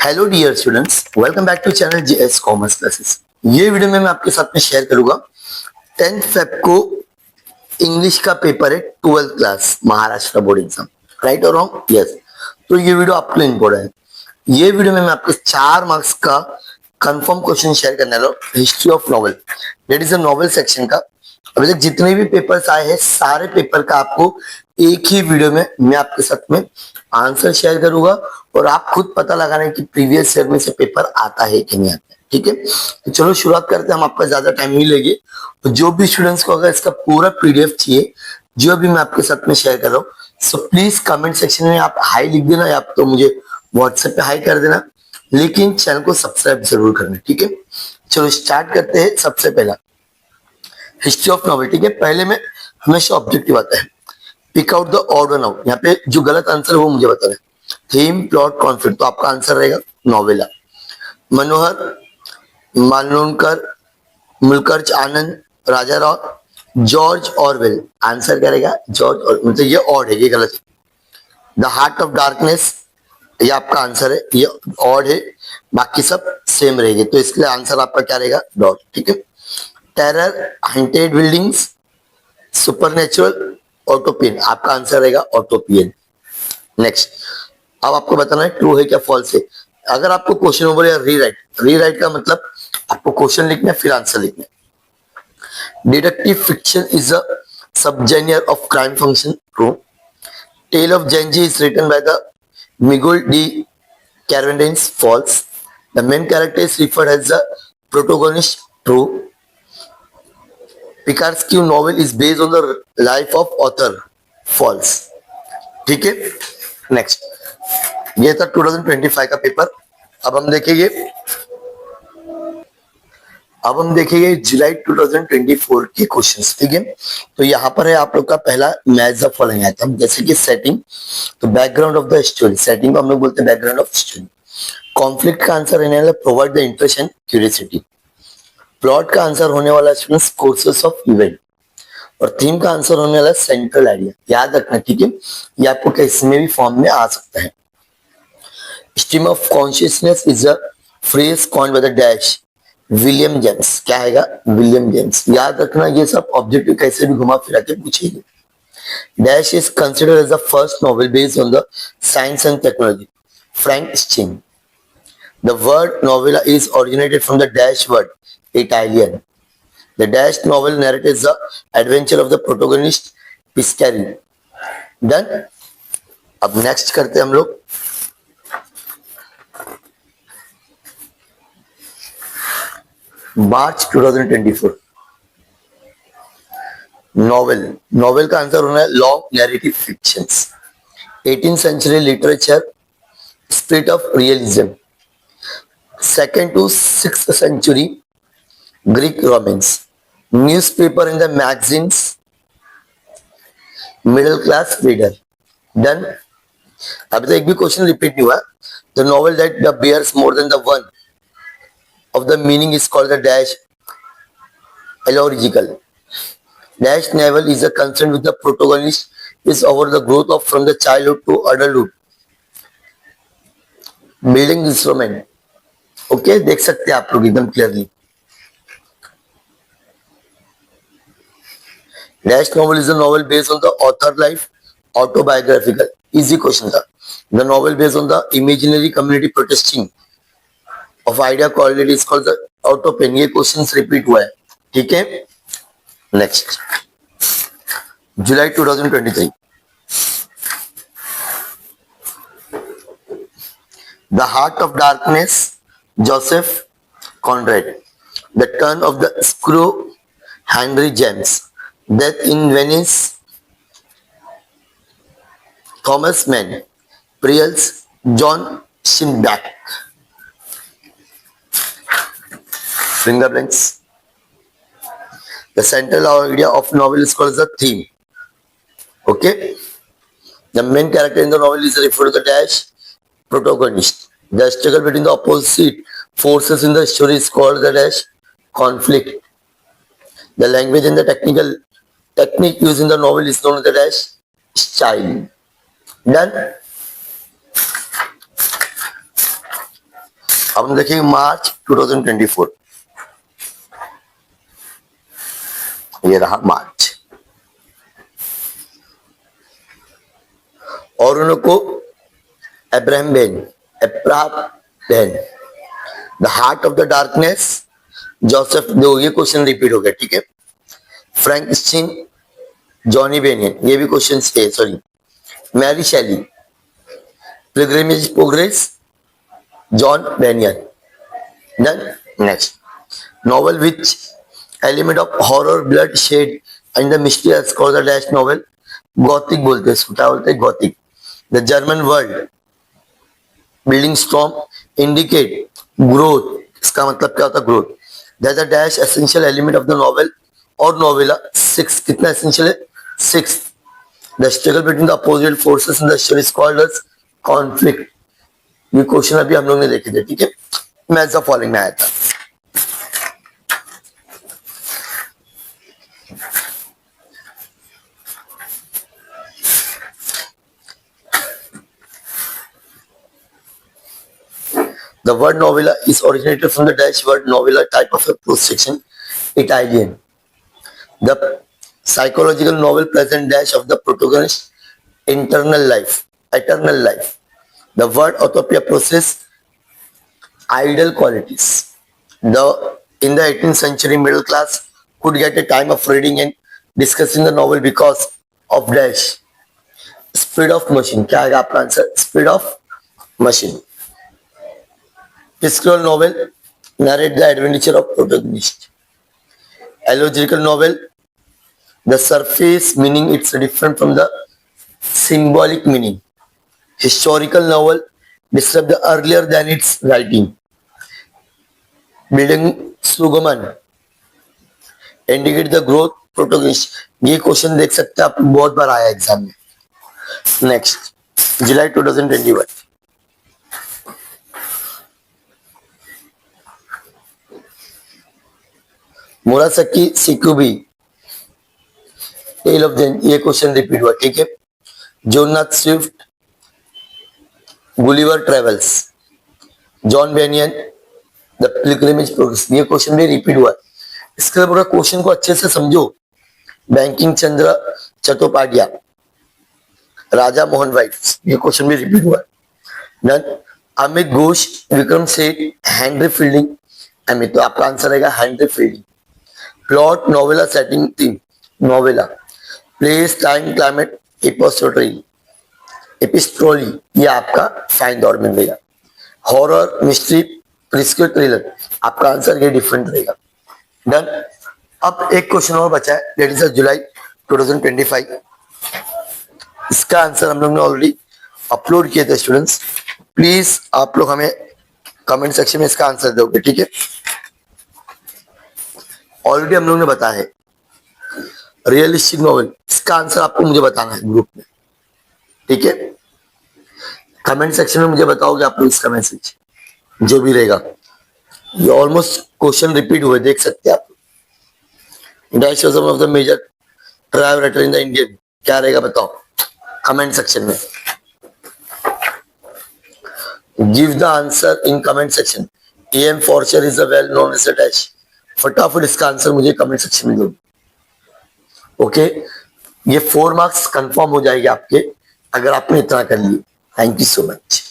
Hello dear students, welcome back to channel JS commerce classes. ये video में मैं आपके साथ में शेयर करूंगा 10th फेब को इंग्लिश का पेपर है, 12th class Maharashtra board exam. Right और रॉन्ग? यस। तो ये वीडियो आपके लिए इंपॉर्टेंट है। ये वीडियो में मैं आपके 4 मार्क्स का कंफर्म क्वेश्चन शेयर करने वाला हूँ history of novel, that is a novel section का। अभी तक जितने भी पेपर्स आए हैं सारे पेपर का आपको एक ही वीडियो में मैं आपके साथ में आंसर शेयर करूंगा और आप खुद पता लगाना कि प्रीवियस ईयर में से पेपर आता है कि नहीं आता है। ठीक है, तो चलो शुरुआत करते हैं। हम आपका ज्यादा टाइम नहीं लेंगे। तो जो भी स्टूडेंट्स को अगर इसका पूरा पीडीएफ चाहिए जो भी मैं आपके साथ में शेयर कर रहा हूँ, सो प्लीज कमेंट सेक्शन में आप हाई लिख देना या आप तो मुझे व्हाट्सएप पे हाई कर देना, लेकिन चैनल को सब्सक्राइब जरूर करना। ठीक है, चलो स्टार्ट करते हैं। सबसे पहला हिस्ट्री ऑफ नॉवल। ठीक है, पहले में हमेशा ऑब्जेक्टिव आता है, pick out the odd one out. यहाँ पे जो गलत आंसर है वो मुझे बताना है। थीम, प्लॉट, कॉन्फ्लिक्ट, तो आपका आंसर रहेगा नॉवेला। मनोहर मालवणकर, मुल्कर्च आनंद, राजा राव, जॉर्ज ऑरवेल। आंसर करेगा जॉर्ज और मतलब ये ऑड है, ये गलत है। द हार्ट ऑफ डार्कनेस, ये आपका आंसर है, ये ऑड है, बाकी सब सेम रहेंगे, तो इसलिए आंसर आपका क्या रहेगा? डॉट। ठीक है। टेरर, हंटेड बिल्डिंग्स, सुपरनेचुरल, ऑटोपियन, आपका आंसर रहेगा ऑटोपियन। नेक्स्ट, अब आपको बताना है ट्रू है क्या फॉल्स है। अगर आपको क्वेश्चन बोले रीराइट, रीराइट का मतलब आपको क्वेश्चन लिखना है फिर आंसर लिखना है। Deductive fiction is a subgenre of crime function, true. Tale of Genji is written by the Miguel de Cervantes, false. The main character is referred as the protagonist, true. Picaresque novel is based on the life of author, false. ठीक है। Next, ये था 2025 का paper. अब हम देखेंगे जुलाई 2024 के questions. ठीक है, तो यहाँ पर है आप लोग का पहला मैच द फॉलोइंग आइटम, जैसे कि सेटिंग, तो background of the story, setting को हम लोग बोलते हैं बैकग्राउंड ऑफ स्टोरी। कॉन्फ्लिक्ट का आंसर रहने वाला provide the interest and curiosity. Plot का आंसर होने वाला स्टूडेंट्स कोर्सेस ऑफ इवेंट, और थीम का आंसर होने वाला सेंट्रल आइडिया। याद रखना, ठीक है, ये आपको किसी में भी फॉर्म में आ सकता है। Stream of consciousness is a phrase coined by the dash William James. क्या आएगा? William James. याद रखना, ये सब ऑब्जेक्टिव कैसे भी घुमा फिरा के पूछेगी। Dash is considered as the first novel based on the science and technology, Frankenstein. The word novella is originated from the dash word Italian. The dash novel narrates the adventure of the protagonist Piscari. Done. अब next करते हैं हम लोग March 2024 novel. Novel का answer होना है long narrative fictions, 18th century literature, spirit of realism, 2nd to 6th century Greek romance, newspaper in the magazines, middle class reader. Done. अभी तो एक भी क्वेश्चन रिपीट नहीं हुआ। The novel that the bears more than the one of the meaning is called the dash allegorical. Dash novel is a concern with the protagonist is over the growth of from the childhood to adulthood, building instrument. Okay, देख सकते हैं आप लोग एकदम clearly. Dash novel is a novel based on the author life, autobiographical. Easy question था। The novel based on the imaginary community protesting of idea quality is called the utopia. ये question repeat हुआ है। ठीक है। Next, July 2023 the heart of darkness, Joseph Conrad. The Turn of the Screw, Henry James. Death in Venice, Thomas Mann. Priels, John Steinbeck. Finger blanks. The central idea of novel is called the theme. Okay. The main character in the novel is referred to the dash protagonist. The struggle between the opposite forces in the story is called the dash conflict. The language and the technique used in the novel is known as the dash style. Done. अब हम देखेंगे मार्च 2024, ये रहा मार्च। और उनको Abraham Ben, the heart of the darkness, Joseph, दो, ये question repeat हो गया, ठीक है। फ्रैंकस्टीन, जॉनी बेनियन, ये भी क्वेश्चन है, सॉरी। मैरी शैली, pilgrimage progress, John banyan. Then next, novel which element of horror, blood, shade and the mystery has caused the dash novel? Gothic बोलते हैं इसको, क्या बोलते हैं? Gothic. The German word building storm indicate growth, इसका मतलब क्या होता है? Growth. That the dash essential element of the novel और नोवेला। सिक्स, कितना एसेंशियल है? Six. The struggle between the opposite forces in the story is called as conflict. ये question अभी हम लोग ने देखे थे, ठीक है, मैच द फॉलोइंग में आया था। The word novella is originated from the Dutch word novella, type of a prose fiction, Italian. The psychological novel present dash of the protagonist's eternal life. The word utopia process ideal qualities. In the 18th century, middle class could get a time of reading and discussing the novel because of dash speed of machine. क्या आएगा आपका answer? Speed of machine. Historical novel narrate the adventure of protagonist. Allegorical novel, the surface meaning it's different from the symbolic meaning. Historical novel describe the earlier than its writing. Building slogan indicate the growth protagonist. ये question देख सकते हैं आप, बहुत बार आया exam में। Next, July 2021। Murasaki Shikibu, tale of Genji, ये क्वेश्चन रिपीट हुआ, ठीक है। Jonathan Swift, Gulliver travels, John Bunyan, the pilgrimage progress, ये क्वेश्चन भी रिपीट हुआ। इसके पूरा क्वेश्चन को अच्छे से समझो। बैंकिंग चंद्र चट्टोपाध्याय, राजा मोहन वाइट, ये क्वेश्चन भी रिपीट हुआ। Then Amit Ghosh, Vikram Seth, Henry Fielding, Amit, तो आपका आंसर रहेगा Henry Fielding. Plot, novella, setting, theme, novella. Place, time, climate, epistolary, ये आपका फाइन दौर में रहेगा। हॉरर, मिस्ट्री, प्रिस्क्रिप्ट, थ्रिलर, आपका आंसर ये डिफरेंट रहेगा। डन। अब एक क्वेश्चन और बचा है, दैट इज जुलाई 2025। इसका आंसर हम लोग ने ऑलरेडी अपलोड किए थे स्टूडेंट्स। प्लीज आप लोग हमें कमेंट सेक्शन में इसका आंसर दोगे, ठीक है। ऑलरेडी हम लोग ने बताया है रियलिस्टिक नॉवेल, इसका आंसर आपको मुझे बताना है ग्रुप में, ठीक है। कमेंट सेक्शन में मुझे बताओगे आप लोग इसका मैसेज जो भी रहेगा। ये ऑलमोस्ट क्वेश्चन रिपीट हुए, देख सकते हैं आप। Dash of the major tribe writer in the Indian, क्या रहेगा बताओ कमेंट सेक्शन में। Give the answer in comment section. M Forster is a well known as a dash. फटाफट इसका आंसर मुझे कमेंट सेक्शन में दो, ओके। ये 4 मार्क्स कंफर्म हो जाएंगे आपके अगर आपने इतना कर लिए। Thank you so much.